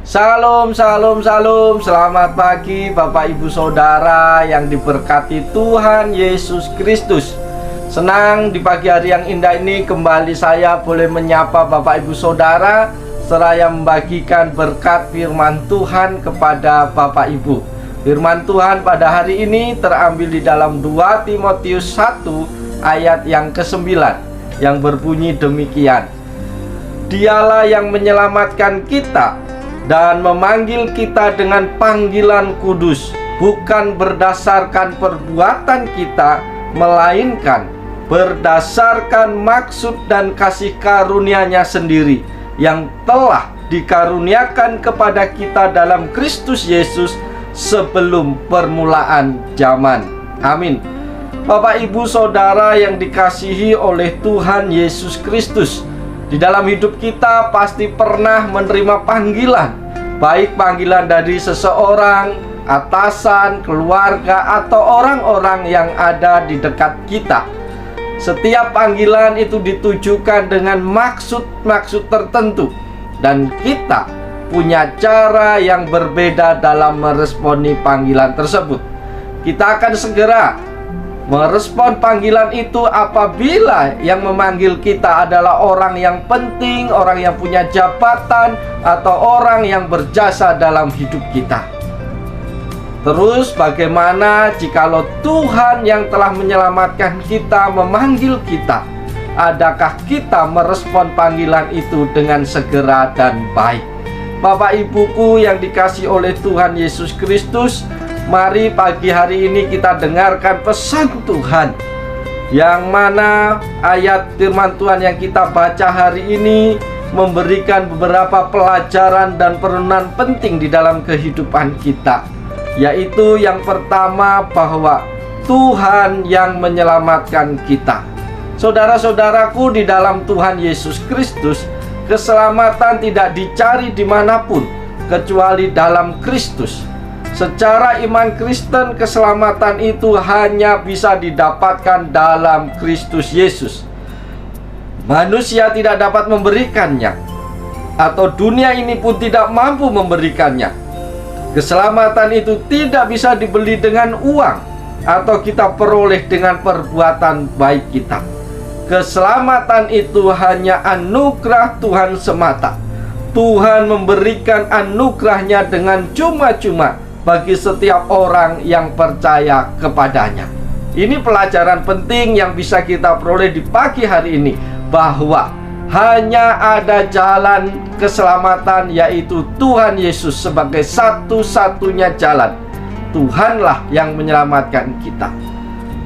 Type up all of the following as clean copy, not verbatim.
Salam, salam, salam. Selamat pagi Bapak Ibu Saudara yang diberkati Tuhan Yesus Kristus. Senang di pagi hari yang indah ini kembali saya boleh menyapa Bapak Ibu Saudara seraya membagikan berkat firman Tuhan kepada Bapak Ibu. Firman Tuhan pada hari ini terambil di dalam 2 Timotius 1 ayat yang ke-9 yang berbunyi demikian. Dialah yang menyelamatkan kita dan memanggil kita dengan panggilan kudus, bukan berdasarkan perbuatan kita, melainkan berdasarkan maksud dan kasih karunia-Nya sendiri yang telah dikaruniakan kepada kita dalam Kristus Yesus sebelum permulaan zaman. Amin. Bapak Ibu Saudara yang dikasihi oleh Tuhan Yesus Kristus, di dalam hidup kita pasti pernah menerima panggilan, baik panggilan dari seseorang, atasan, keluarga, atau orang-orang yang ada di dekat kita. Setiap panggilan itu ditujukan dengan maksud-maksud tertentu, dan kita punya cara yang berbeda dalam meresponi panggilan tersebut. Kita akan segera merespon panggilan itu apabila yang memanggil kita adalah orang yang penting, orang yang punya jabatan, atau orang yang berjasa dalam hidup kita. Terus bagaimana jikalau Tuhan yang telah menyelamatkan kita memanggil kita? Adakah kita merespon panggilan itu dengan segera dan baik? Bapak Ibuku yang dikasihi oleh Tuhan Yesus Kristus, mari pagi hari ini kita dengarkan pesan Tuhan, yang mana ayat firman Tuhan yang kita baca hari ini memberikan beberapa pelajaran dan perenungan penting di dalam kehidupan kita. Yaitu yang pertama, bahwa Tuhan yang menyelamatkan kita. Saudara-saudaraku di dalam Tuhan Yesus Kristus, keselamatan tidak dicari dimanapun kecuali dalam Kristus. Secara iman Kristen, keselamatan itu hanya bisa didapatkan dalam Kristus Yesus. Manusia tidak dapat memberikannya, atau dunia ini pun tidak mampu memberikannya. Keselamatan itu tidak bisa dibeli dengan uang, atau kita peroleh dengan perbuatan baik kita. Keselamatan itu hanya anugerah Tuhan semata. Tuhan memberikan anugerahnya dengan cuma-cuma bagi setiap orang yang percaya kepadanya. Ini pelajaran penting yang bisa kita peroleh di pagi hari ini, bahwa hanya ada jalan keselamatan, yaitu Tuhan Yesus sebagai satu-satunya jalan. Tuhanlah yang menyelamatkan kita.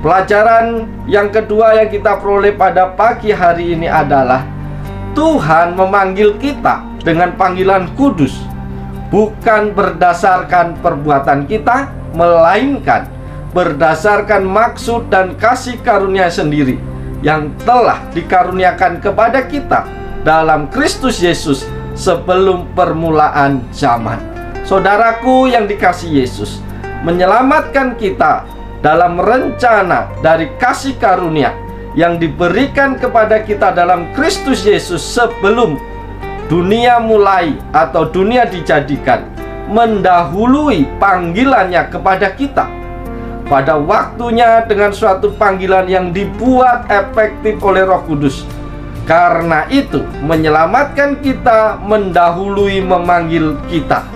Pelajaran yang kedua yang kita peroleh pada pagi hari ini adalah Tuhan memanggil kita dengan panggilan kudus, bukan berdasarkan perbuatan kita, melainkan berdasarkan maksud dan kasih karunia sendiri yang telah dikaruniakan kepada kita dalam Kristus Yesus sebelum permulaan zaman. Saudaraku yang dikasihi Yesus, menyelamatkan kita dalam rencana dari kasih karunia yang diberikan kepada kita dalam Kristus Yesus sebelum dunia mulai atau dunia dijadikan, mendahului panggilannya kepada kita pada waktunya dengan suatu panggilan yang dibuat efektif oleh Roh Kudus. Karena itu, menyelamatkan kita mendahului memanggil kita.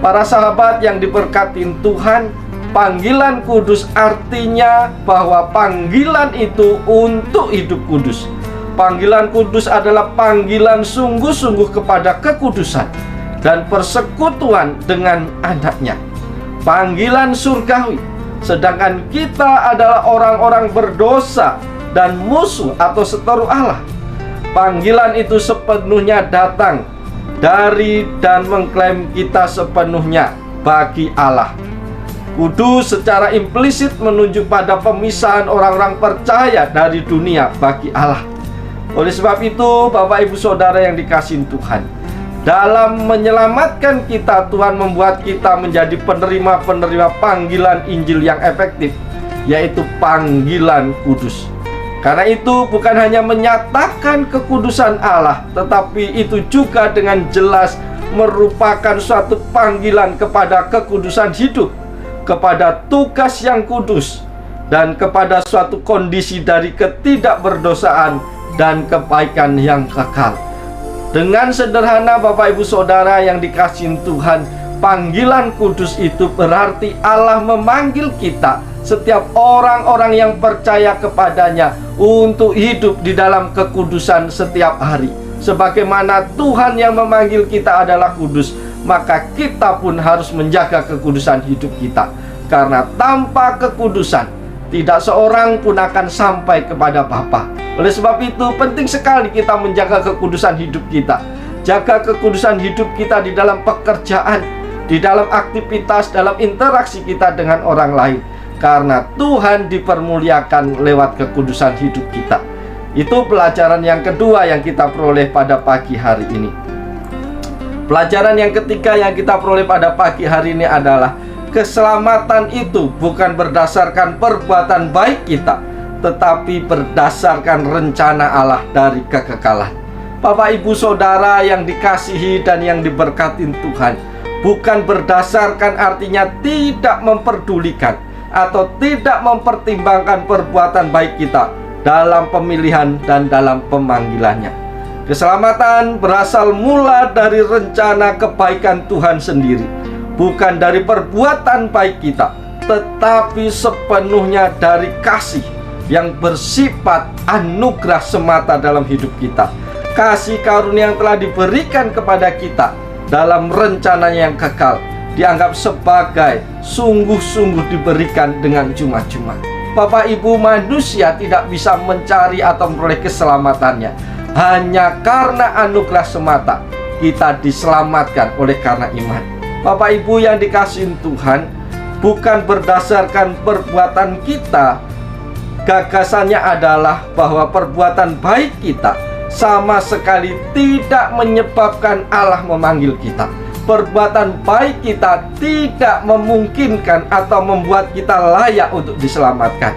Para sahabat yang diberkati Tuhan, panggilan kudus artinya bahwa panggilan itu untuk hidup kudus. Panggilan kudus adalah panggilan sungguh-sungguh kepada kekudusan dan persekutuan dengan anaknya. Panggilan surgawi. Sedangkan kita adalah orang-orang berdosa dan musuh atau seteru Allah. Panggilan itu sepenuhnya datang dari dan mengklaim kita sepenuhnya bagi Allah. Kudus secara implisit menunjuk pada pemisahan orang-orang percaya dari dunia bagi Allah. Oleh sebab itu, Bapak Ibu Saudara yang dikasihi Tuhan, dalam menyelamatkan kita, Tuhan membuat kita menjadi penerima-penerima panggilan Injil yang efektif, yaitu panggilan kudus. Karena itu bukan hanya menyatakan kekudusan Allah, tetapi itu juga dengan jelas merupakan suatu panggilan kepada kekudusan hidup, kepada tugas yang kudus, dan kepada suatu kondisi dari ketidakberdosaan dan kebaikan yang kekal. Dengan sederhana Bapak Ibu Saudara yang dikasihi Tuhan, panggilan kudus itu berarti Allah memanggil kita, setiap orang-orang yang percaya kepadanya, untuk hidup di dalam kekudusan setiap hari. Sebagaimana Tuhan yang memanggil kita adalah kudus, maka kita pun harus menjaga kekudusan hidup kita. Karena tanpa kekudusan, tidak seorang pun akan sampai kepada Bapa. Oleh sebab itu penting sekali kita menjaga kekudusan hidup kita. Jaga kekudusan hidup kita di dalam pekerjaan, di dalam aktivitas, dalam interaksi kita dengan orang lain. Karena Tuhan dipermuliakan lewat kekudusan hidup kita. Itu pelajaran yang kedua yang kita peroleh pada pagi hari ini. Pelajaran yang ketiga yang kita peroleh pada pagi hari ini adalah keselamatan itu bukan berdasarkan perbuatan baik kita, tetapi berdasarkan rencana Allah dari kekekalan. Bapak Ibu Saudara yang dikasihi dan yang diberkati Tuhan, bukan berdasarkan artinya tidak memperdulikan atau tidak mempertimbangkan perbuatan baik kita dalam pemilihan dan dalam pemanggilannya. Keselamatan berasal mula dari rencana kebaikan Tuhan sendiri, bukan dari perbuatan baik kita, tetapi sepenuhnya dari kasih yang bersifat anugerah semata dalam hidup kita. Kasih karunia yang telah diberikan kepada kita dalam rencananya yang kekal dianggap sebagai sungguh-sungguh diberikan dengan cuma-cuma. Bapak Ibu, manusia tidak bisa mencari atau memperoleh keselamatannya hanya karena anugerah semata. Kita diselamatkan oleh karena iman. Bapak Ibu yang dikasihi Tuhan, bukan berdasarkan perbuatan kita. Gagasannya adalah bahwa perbuatan baik kita sama sekali tidak menyebabkan Allah memanggil kita. Perbuatan baik kita tidak memungkinkan atau membuat kita layak untuk diselamatkan.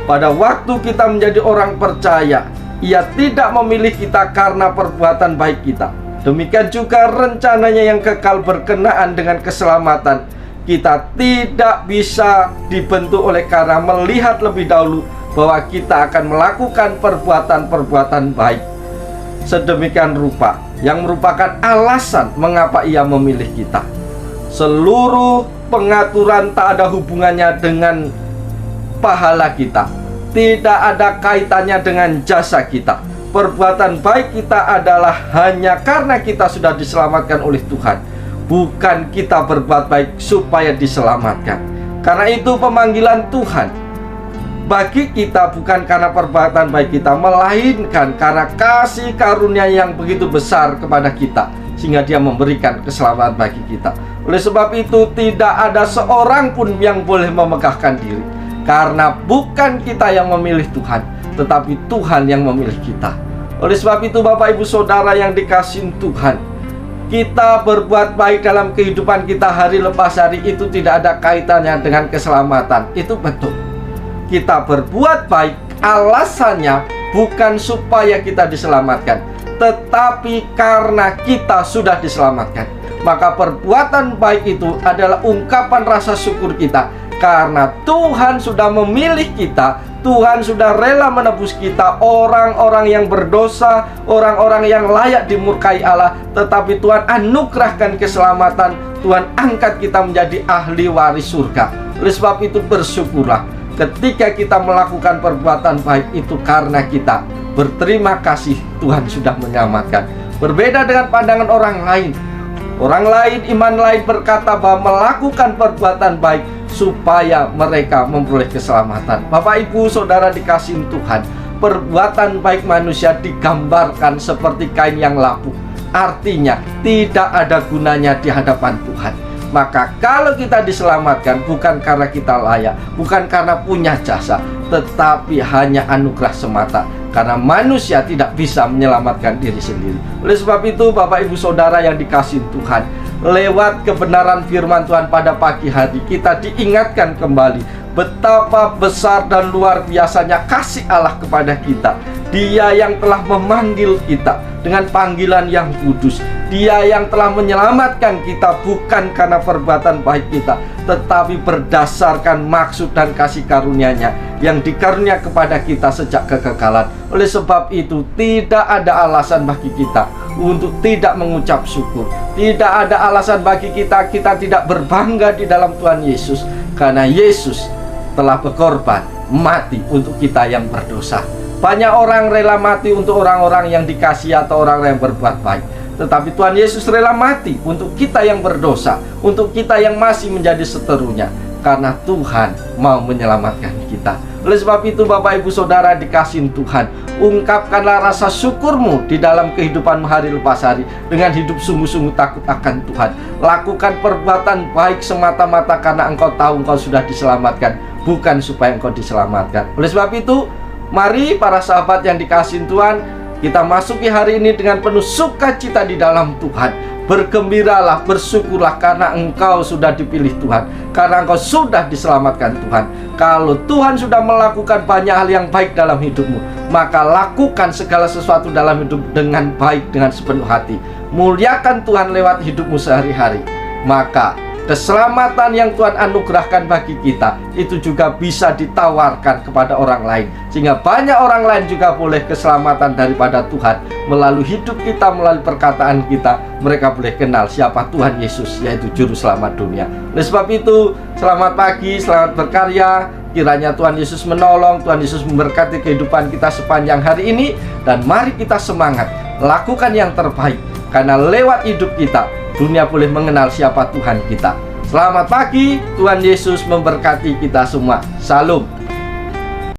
Pada waktu kita menjadi orang percaya, Ia tidak memilih kita karena perbuatan baik kita. Demikian juga rencananya yang kekal berkenaan dengan keselamatan. Kita tidak bisa dibentuk oleh karena melihat lebih dahulu bahwa kita akan melakukan perbuatan-perbuatan baik sedemikian rupa yang merupakan alasan mengapa Ia memilih kita. Seluruh pengaturan tak ada hubungannya dengan pahala kita, tidak ada kaitannya dengan jasa kita. Perbuatan baik kita adalah hanya karena kita sudah diselamatkan oleh Tuhan, bukan kita berbuat baik supaya diselamatkan. Karena itu pemanggilan Tuhan bagi kita bukan karena perbuatan baik kita, melainkan karena kasih karunia yang begitu besar kepada kita, sehingga Dia memberikan keselamatan bagi kita. Oleh sebab itu tidak ada seorang pun yang boleh memegahkan diri, karena bukan kita yang memilih Tuhan, tetapi Tuhan yang memilih kita. Oleh sebab itu Bapak Ibu Saudara yang dikasihi Tuhan, kita berbuat baik dalam kehidupan kita hari lepas hari itu tidak ada kaitannya dengan keselamatan. Itu betul. Kita berbuat baik alasannya bukan supaya kita diselamatkan, tetapi karena kita sudah diselamatkan. Maka perbuatan baik itu adalah ungkapan rasa syukur kita, karena Tuhan sudah memilih kita. Tuhan sudah rela menebus kita, orang-orang yang berdosa, orang-orang yang layak dimurkai Allah, tetapi Tuhan anugerahkan keselamatan. Tuhan angkat kita menjadi ahli waris surga. Oleh sebab itu bersyukurlah ketika kita melakukan perbuatan baik itu, karena kita berterima kasih Tuhan sudah menyelamatkan. Berbeda dengan pandangan orang lain. Orang lain, iman lain berkata bahwa melakukan perbuatan baik supaya mereka memperoleh keselamatan. Bapak Ibu Saudara dikasihi Tuhan, perbuatan baik manusia digambarkan seperti kain yang lapuk. Artinya tidak ada gunanya di hadapan Tuhan. Maka kalau kita diselamatkan bukan karena kita layak, bukan karena punya jasa, tetapi hanya anugerah semata. Karena manusia tidak bisa menyelamatkan diri sendiri. Oleh sebab itu Bapak Ibu Saudara yang dikasihi Tuhan, lewat kebenaran firman Tuhan pada pagi hari kita diingatkan kembali betapa besar dan luar biasanya kasih Allah kepada kita. Dia yang telah memanggil kita dengan panggilan yang kudus. Dia yang telah menyelamatkan kita bukan karena perbuatan baik kita, tetapi berdasarkan maksud dan kasih karunia-Nya yang dikarunia kepada kita sejak kekekalan. Oleh sebab itu, tidak ada alasan bagi kita untuk tidak mengucap syukur. Tidak ada alasan bagi kita tidak berbangga di dalam Tuhan Yesus, karena Yesus telah berkorban mati untuk kita yang berdosa. Banyak orang rela mati untuk orang-orang yang dikasihi atau orang yang berbuat baik, tetapi Tuhan Yesus rela mati untuk kita yang berdosa, untuk kita yang masih menjadi seterunya, karena Tuhan mau menyelamatkan kita. Oleh sebab itu, Bapak Ibu Saudara dikasihi Tuhan, ungkapkanlah rasa syukurmu di dalam kehidupanmu hari lepas hari dengan hidup sungguh-sungguh takut akan Tuhan. Lakukan perbuatan baik semata-mata karena engkau tahu engkau sudah diselamatkan, bukan supaya engkau diselamatkan. Oleh sebab itu, mari para sahabat yang dikasihi Tuhan, kita masuki hari ini dengan penuh sukacita di dalam Tuhan. Bergembiralah, bersyukurlah karena engkau sudah dipilih Tuhan, karena engkau sudah diselamatkan Tuhan. Kalau Tuhan sudah melakukan banyak hal yang baik dalam hidupmu, maka lakukan segala sesuatu dalam hidup dengan baik, dengan sepenuh hati. Muliakan Tuhan lewat hidupmu sehari-hari. Maka keselamatan yang Tuhan anugerahkan bagi kita itu juga bisa ditawarkan kepada orang lain, sehingga banyak orang lain juga boleh keselamatan daripada Tuhan melalui hidup kita, melalui perkataan kita. Mereka boleh kenal siapa Tuhan Yesus, yaitu Juru Selamat dunia. Oleh sebab itu, selamat pagi, selamat berkarya. Kiranya Tuhan Yesus menolong, Tuhan Yesus memberkati kehidupan kita sepanjang hari ini. Dan mari kita semangat, lakukan yang terbaik, karena lewat hidup kita dunia boleh mengenal siapa Tuhan kita. Selamat pagi, Tuhan Yesus memberkati kita semua. Salam.